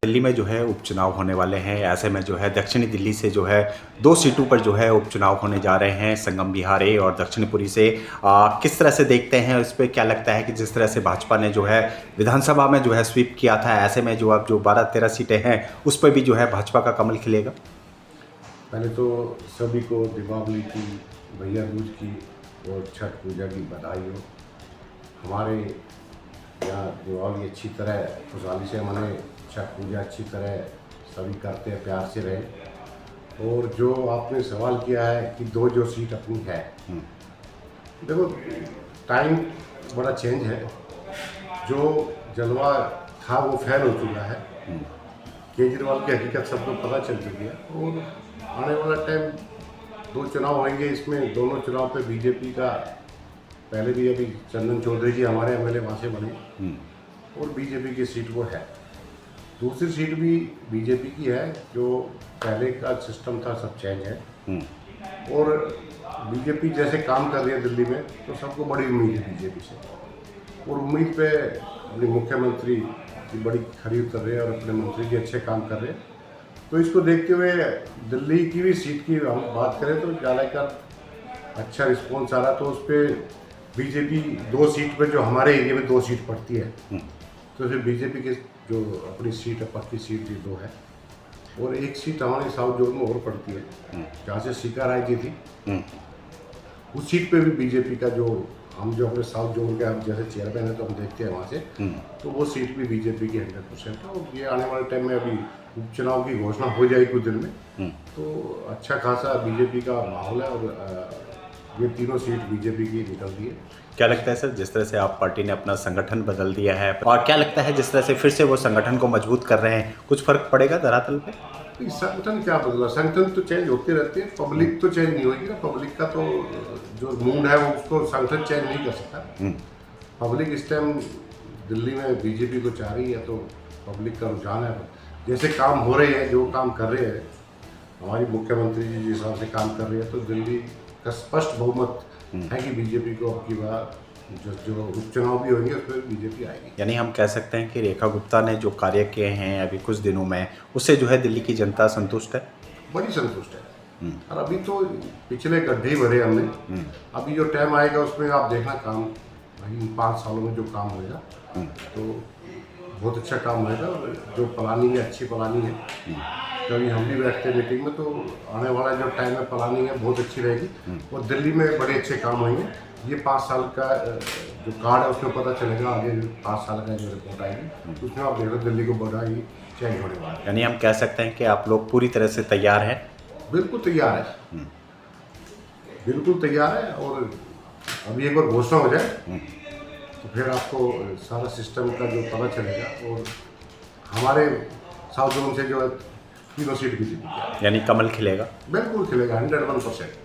दिल्ली में जो है उपचुनाव होने वाले हैं। ऐसे में जो है दक्षिणी दिल्ली से जो है 2 सीटों पर जो है उपचुनाव होने जा रहे हैं, संगम विहार ए और दक्षिणपुरी से। किस तरह से देखते हैं, इस पर क्या लगता है कि जिस तरह से भाजपा ने जो है विधानसभा में जो है स्वीप किया था, ऐसे में जो अब जो 12-13 सीटें हैं उस पर भी जो है भाजपा का कमल खिलेगा? पहले तो सभी को दीपावली की, भैया दूज की और छठ पूजा की बधाई हो। हमारे यहाँ दिवाली अच्छी तरह खुशहाली से मने, छठ पूजा अच्छी तरह सभी करते हैं, प्यार से रहे। और जो आपने सवाल किया है कि 2 जो सीट अपनी है, देखो टाइम बड़ा चेंज है। जो जलवा था वो फैल हो चुका है। केजरीवाल की हकीकत सबको पता चल चुकी है और आने वाला टाइम 2 चुनाव होंगे। इसमें दोनों चुनाव पे बीजेपी का, पहले भी अभी चंदन चौधरी जी हमारे एमएलए वहाँ से बने और बीजेपी की सीट वो है। दूसरी सीट भी बीजेपी की है। जो पहले का सिस्टम था सब चेंज है और बीजेपी जैसे काम कर रही है दिल्ली में, तो सबको बड़ी उम्मीद है बीजेपी से। और उम्मीद पे अपने मुख्यमंत्री की बड़ी खरी उतर रहे हैं और अपने मंत्री भी अच्छे काम कर रहे हैं। तो इसको देखते हुए दिल्ली की भी सीट की हम बात करें तो ज़्यादातर अच्छा रिस्पॉन्स आ रहा। तो उस पर बीजेपी 2 सीट पे, जो हमारे एरिया में 2 सीट पड़ती है, तो फिर बीजेपी की जो अपनी सीट है, पक्की सीट 2 है। और 1 सीट हमारे साउथ जोन में और पड़ती है, जहाँ से सीका राय जी थी। उस सीट पे भी बीजेपी का हम जो अपने साउथ जोन के हम जैसे चेयरमैन है तो हम देखते हैं वहाँ से, तो वो सीट भी बीजेपी की 100% है। और ये आने वाले टाइम में अभी उपचुनाव की घोषणा हो जाएगी कुछ दिन में, तो अच्छा खासा बीजेपी का माहौल है और ये तीनों सीट बीजेपी की निकल रही है। क्या लगता है सर, जिस तरह से आप पार्टी ने अपना संगठन बदल दिया है, और क्या लगता है जिस तरह से फिर से वो संगठन को मजबूत कर रहे हैं, कुछ फर्क पड़ेगा धरातल पे? संगठन क्या बदला, संगठन तो चेंज होते रहते हैं, पब्लिक तो चेंज नहीं होगी ना। पब्लिक का तो जो मूड है वो उसको संगठन चेंज नहीं कर सकता। पब्लिक इस टाइम दिल्ली में बीजेपी को चाह रही है, तो पब्लिक का रुझान है। जैसे काम हो रहे हैं, जो काम कर रहे हैं हमारी मुख्यमंत्री जी जिस हिसाब से काम कर रहे हैं, तो दिल्ली का स्पष्ट बहुमत है कि बीजेपी को अब की बार जो उपचुनाव भी होंगे उसमें बीजेपी आएगी। यानी हम कह सकते हैं कि रेखा गुप्ता ने जो कार्य किए हैं अभी कुछ दिनों में, उससे जो है दिल्ली की जनता संतुष्ट है, बड़ी संतुष्ट है। और अभी तो पिछले गड्ढे भरे हमने, अभी जो टाइम आएगा उसमें आप देखना काम, इन 5 सालों में जो काम होगा तो बहुत अच्छा काम होगा। और जो प्लानिंग है, अच्छी प्लानिंग है। कभी हम भी बैठते हैं मीटिंग में, तो आने वाला जो टाइम है प्लानिंग है बहुत अच्छी रहेगी और दिल्ली में बड़े अच्छे काम होंगे। ये 5 साल का जो कार्ड है उसमें पता चलेगा, आगे 5 साल का जो रिपोर्ट आएगी उसमें आप देख रहे दिल्ली को बड़ा ही चेंज होने वाला है। यानी हम कह सकते हैं कि आप लोग पूरी तरह से तैयार हैं? बिल्कुल तैयार है, बिल्कुल तैयार है। और अभी एक बार घोषणा हो जाए तो फिर आपको सारा सिस्टम का जो पता चलेगा। और हमारे साउथ जोन से जो 3 सीट बीजेपी, यानी कमल खिलेगा? बिल्कुल खिलेगा 101%।